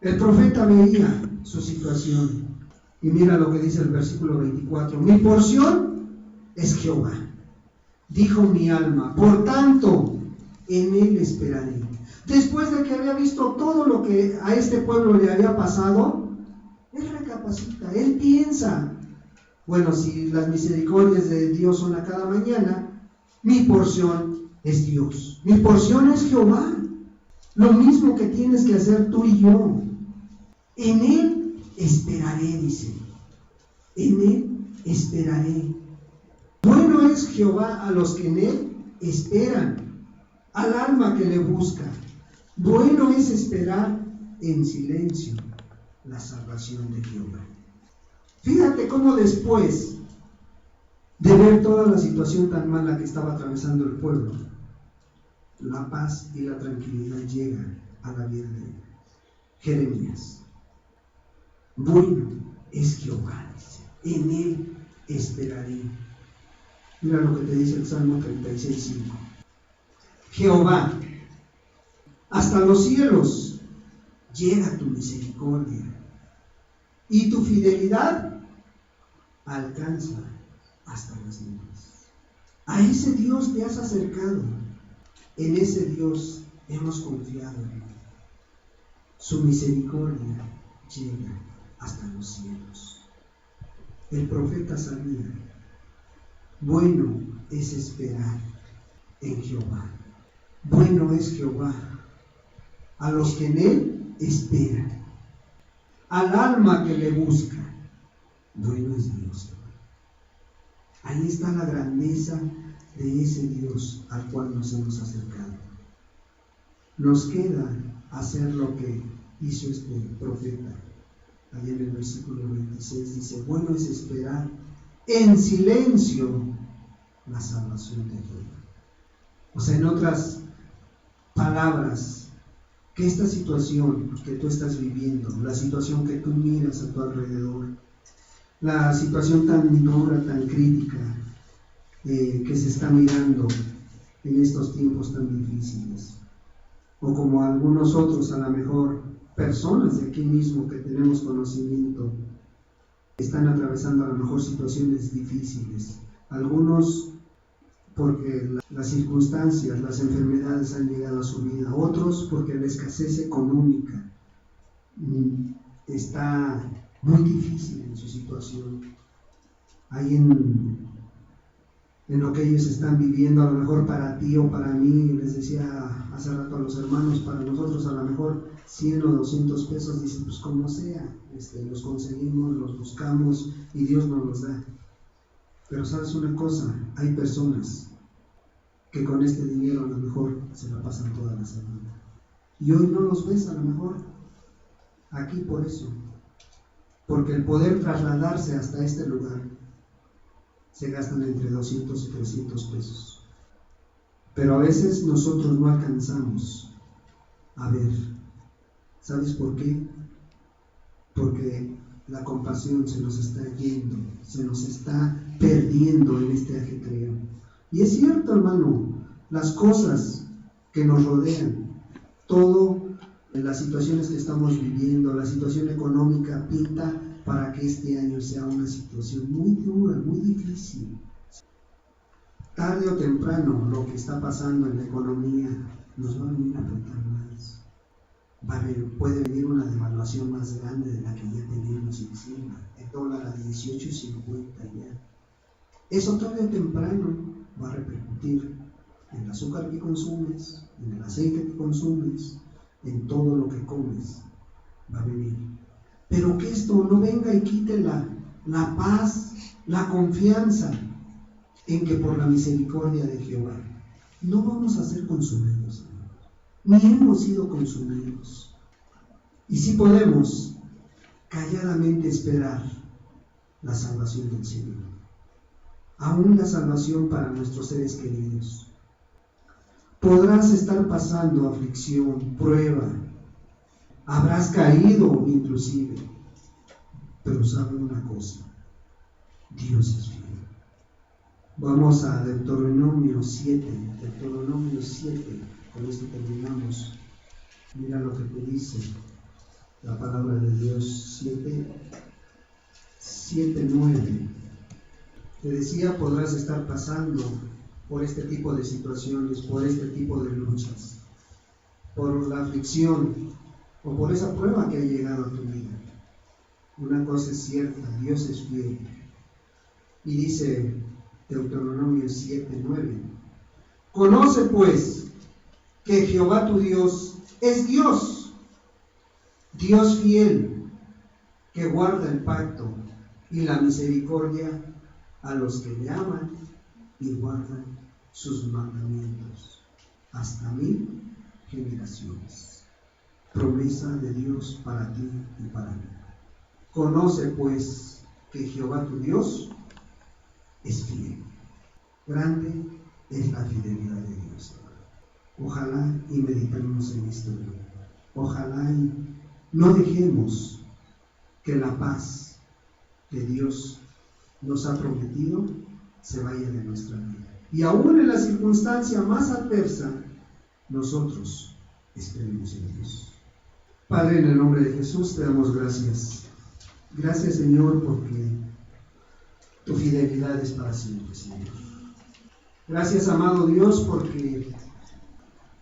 El profeta veía su situación, y mira lo que dice el versículo 24: mi porción es Jehová, dijo mi alma, por tanto en Él esperaré. Después de que había visto todo lo que a este pueblo le había pasado, Él recapacita, Él piensa, bueno, si las misericordias de Dios son a cada mañana, mi porción es Dios, mi porción es Jehová. Lo mismo que tienes que hacer tú y yo. En Él esperaré, dice, en Él esperaré. Bueno es Jehová a los que en Él esperan, al alma que le busca. Bueno es esperar en silencio la salvación de Jehová. Fíjate cómo después de ver toda la situación tan mala que estaba atravesando el pueblo, la paz y la tranquilidad llegan a la vida de Jeremías. Bueno es Jehová, dice, en Él esperaré. Mira lo que te dice el Salmo 36:5. Jehová, hasta los cielos llega tu misericordia, y tu fidelidad alcanza hasta las nubes. A ese Dios te has acercado, en ese Dios hemos confiado. Su misericordia llega hasta los cielos. El profeta sabía, bueno es esperar en Jehová. Bueno es Jehová a los que en Él esperan, al alma que le busca. Bueno es Dios. Ahí está la grandeza de ese Dios al cual nos hemos acercado. Nos queda hacer lo que hizo este profeta. Allá en el versículo 26 dice: bueno es esperar en silencio la salvación de Jehová. O sea, en otras palabras, que esta situación que tú estás viviendo, la situación que tú miras a tu alrededor, la situación tan dura, tan crítica que se está mirando en estos tiempos tan difíciles, o como algunos otros, a lo mejor personas de aquí mismo que tenemos conocimiento, están atravesando a lo mejor situaciones difíciles, algunos porque las circunstancias, las enfermedades han llegado a su vida, otros porque la escasez económica está muy difícil en su situación. Ahí en lo que ellos están viviendo, a lo mejor para ti o para mí, les decía hace rato a los hermanos, para nosotros a lo mejor 100 o 200 pesos, dicen, pues como sea, los conseguimos, los buscamos y Dios nos los da. Pero sabes una cosa, hay personas que con este dinero a lo mejor se la pasan toda la semana. Y hoy no los ves a lo mejor aquí por eso. Porque el poder trasladarse hasta este lugar se gastan entre 200 y 300 pesos. Pero a veces nosotros no alcanzamos a ver. ¿Sabes por qué? Porque la compasión se nos está yendo, se nos está perdiendo en este ajetreo. Y es cierto, hermano, las cosas que nos rodean, todo, las situaciones que estamos viviendo, la situación económica pinta para que este año sea una situación muy dura, muy difícil. Tarde o temprano, lo que está pasando en la economía nos va a venir a afectar más. Puede venir una devaluación más grande de la que ya tenemos encima. El dólar a 18.50 ya. Eso tarde o temprano va a repercutir en el azúcar que consumes, en el aceite que consumes, en todo lo que comes. Va a venir. Pero que esto no venga y quite la paz, la confianza en que por la misericordia de Jehová no vamos a ser consumidos, ni hemos sido consumidos. Y si podemos calladamente esperar la salvación del Señor, aún la salvación para nuestros seres queridos. Podrás estar pasando aflicción, prueba, habrás caído inclusive, pero sabe una cosa: Dios es fiel. Vamos a Deuteronomio 7, con esto terminamos. Mira lo que te dice la palabra de Dios, 7:9. Te decía, podrás estar pasando por este tipo de situaciones, por este tipo de luchas, por la aflicción o por esa prueba que ha llegado a tu vida. Una cosa es cierta, Dios es fiel. Y dice Deuteronomio 7:9: conoce pues que Jehová tu Dios es Dios, Dios fiel, que guarda el pacto y la misericordia a los que le aman y guardan sus mandamientos hasta 1000 generaciones. Promesa de Dios para ti y para mí. Conoce pues que Jehová tu Dios es fiel. Grande es la fidelidad de Dios. Ojalá y meditemos en esto. Ojalá y no dejemos que la paz que Dios nos ha prometido se vaya de nuestra vida. Y aún en la circunstancia más adversa, nosotros esperemos en Dios. Padre, en el nombre de Jesús te damos gracias. Gracias, Señor, porque tu fidelidad es para siempre, Señor. Gracias, amado Dios, porque,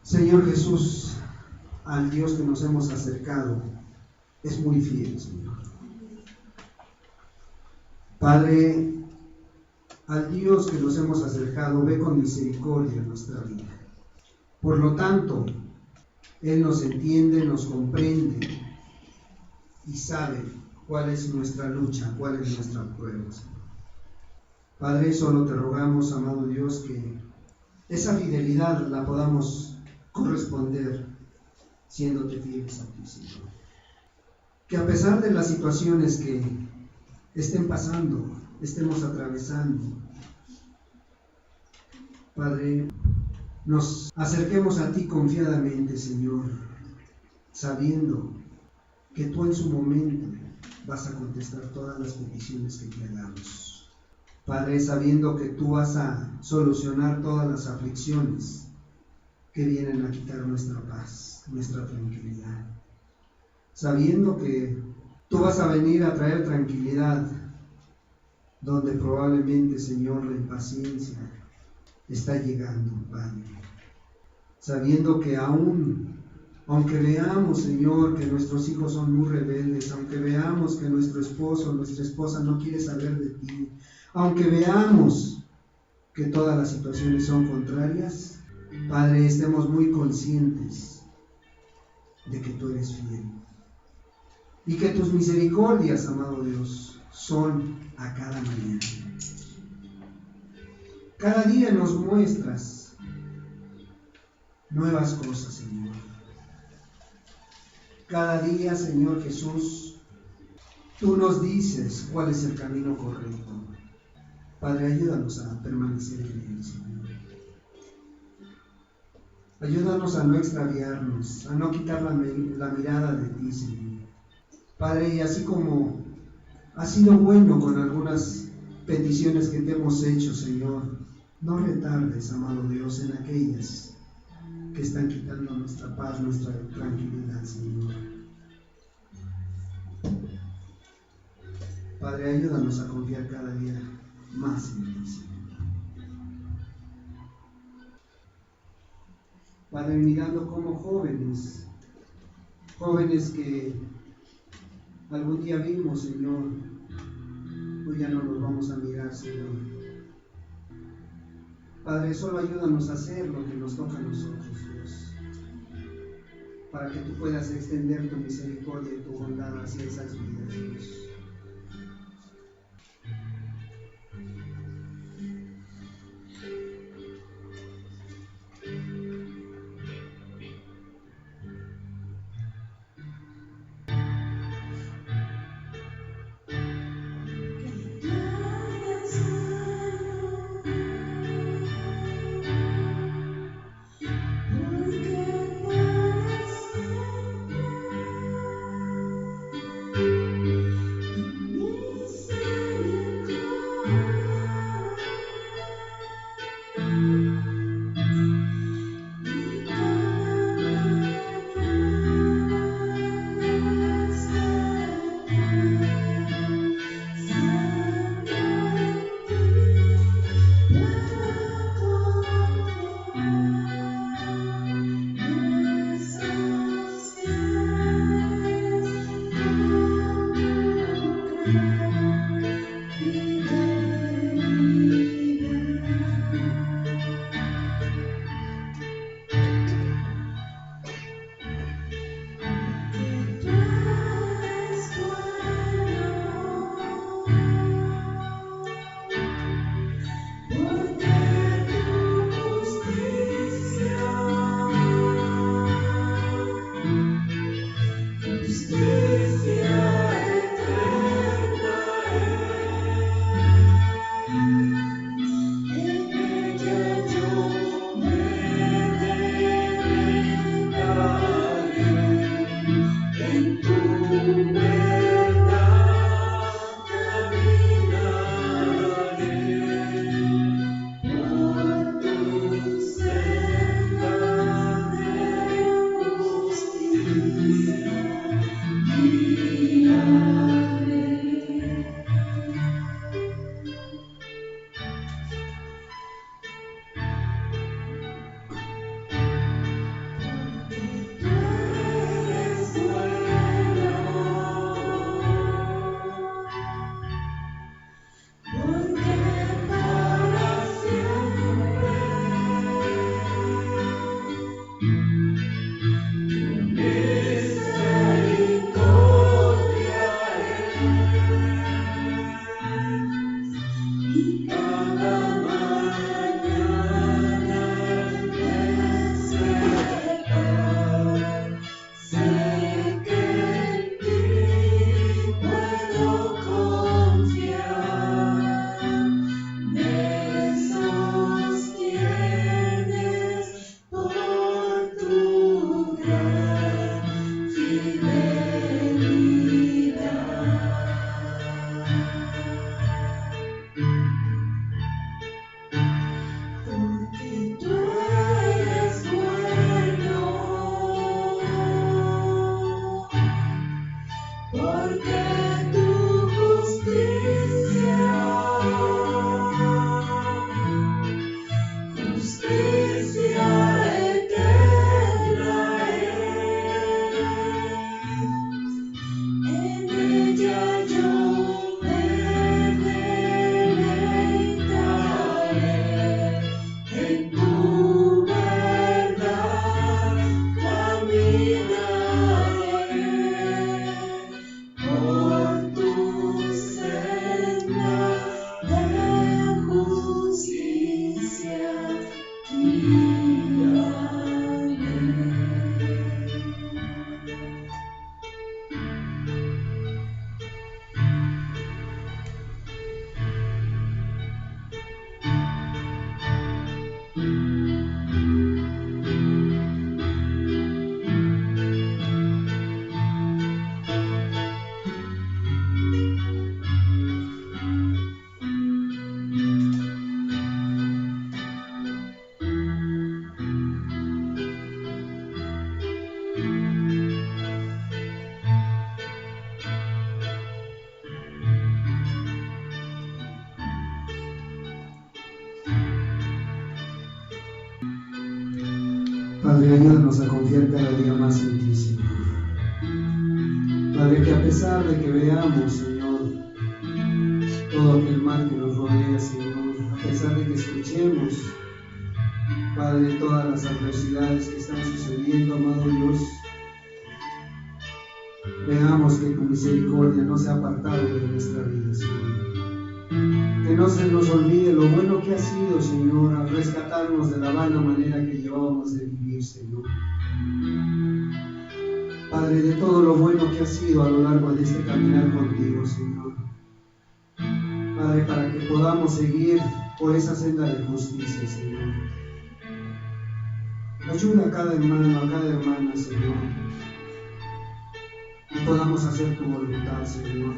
Señor Jesús, al Dios que nos hemos acercado, es muy fiel, Señor. Padre, al Dios que nos hemos acercado, ve con misericordia en nuestra vida. Por lo tanto, Él nos entiende, nos comprende y sabe cuál es nuestra lucha, cuál es nuestra prueba, Señor. Padre, solo te rogamos, amado Dios, que esa fidelidad la podamos corresponder siéndote fieles a ti, Señor. Que a pesar de las situaciones que estén pasando, estemos atravesando, Padre, nos acerquemos a ti confiadamente, Señor, sabiendo que tú en su momento vas a contestar todas las peticiones que te hagamos. Padre, sabiendo que tú vas a solucionar todas las aflicciones que vienen a quitar nuestra paz, nuestra tranquilidad. Sabiendo que tú vas a venir a traer tranquilidad donde probablemente, Señor, la impaciencia está llegando, Padre. Sabiendo que aunque veamos, Señor, que nuestros hijos son muy rebeldes, aunque veamos que nuestro esposo o nuestra esposa no quiere saber de ti, aunque veamos que todas las situaciones son contrarias, Padre, estemos muy conscientes de que tú eres fiel y que tus misericordias, amado Dios, son a cada mañana. Cada día nos muestras nuevas cosas, Señor. Cada día, Señor Jesús, tú nos dices cuál es el camino correcto. Padre, ayúdanos a permanecer en él, Señor. Ayúdanos a no extraviarnos, a no quitar la mirada de ti, Señor. Padre, y así como has sido bueno con algunas peticiones que te hemos hecho, Señor, no retardes, amado Dios, en aquellas que están quitando nuestra paz, nuestra tranquilidad, Señor. Padre, ayúdanos a confiar cada día más en ti, Señor. Padre, mirando como jóvenes que algún día vimos, Señor, hoy ya no nos vamos a mirar, Señor. Padre, solo ayúdanos a hacer lo que nos toca a nosotros, Dios, para que tú puedas extender tu misericordia y tu bondad hacia esas vidas, Dios. porque tu justicia eterna es. En ella yo me deleitaré, en tu verdad caminaré, por tu senda de justicia guíame. Padre, ayúdanos a confiar cada día más en ti, Señor. Padre, que a pesar de que veamos, Señor, todo aquel mal que nos rodea, Señor, a pesar de que escuchemos, Padre, todas las adversidades que están sucediendo, amado Dios, veamos que tu misericordia no se ha apartado de nuestra vida, Señor. Que no se nos olvide lo bueno que ha sido, Señor, al rescatarnos de la vana manera que llevábamos de vivir, Señor. Padre, de todo lo bueno que ha sido a lo largo de este caminar contigo, Señor. Padre, para que podamos seguir por esa senda de justicia, Señor. Ayuda a cada hermano, a cada hermana, Señor. Y podamos hacer tu voluntad, Señor.